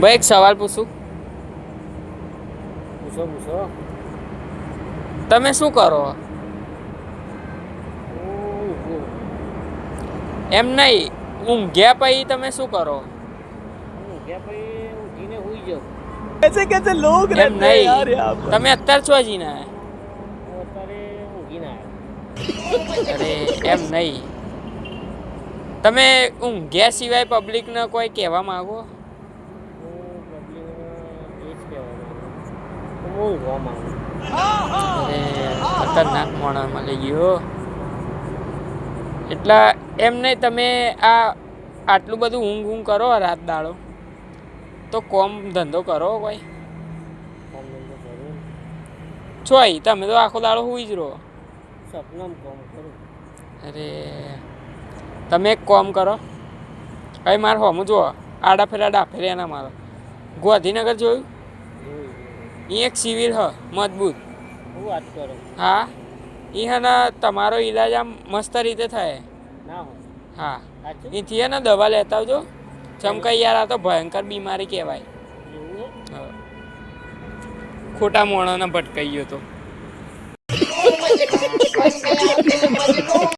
ભાઈ એક સવાલ પૂછું? પૂછો. તમે શું કરો? એમ નહીં, ઊંઘ્યા પછી તમે શું કરો? ઊંઘ્યા પછી ઉઠીને હુઈ જાવ. कैसे कैसे लोग એમ रहते हैं यार નહીં, यहाँ पर। તમે અત્યારે છો જીને? અત્યારે ઊંઘીને આવ્યો. અરે એમ નહીં, તમે ઊંઘ્યા સિવાય પબ્લિકને કોઈ કહેવા માંગો? હું પબ્લિકને એ જ કહેવા માંગુ હું ઊંઘવા માંગુ. અરે ખતરનાક મોણા મળી ગયો. એટલે એમ નહીં, તમે આટલું બધું ઊંઘ કરો રાત દાડો, તો કોમ ધંધો કરો કોઈ? કામ ધંધો કરું. છોય તમે તો આખો દાડો હુઈ જ રહો. સપનામાં કામ કરું. અરે તમે એક કોમ કરો, હવે મારે હોમું જુઓ, આડા ફેરા ડાફેરે એના મારો ગોધીનગર જોયું? એ એક સિવિલ હ મજબૂત. હું વાત કરું. હા, એ હે ને તમારો ઈલાજ આમ મસ્ત રીતે થાય. ના હોય હા, સાચું એથી હે ને દવા લેતા આવજો. ચમકાઈ યાર, આ તો ભયંકર બીમારી કહેવાય. એવું હે? હા. ખોટા મોણાને ભટકાઈ ગયો તો.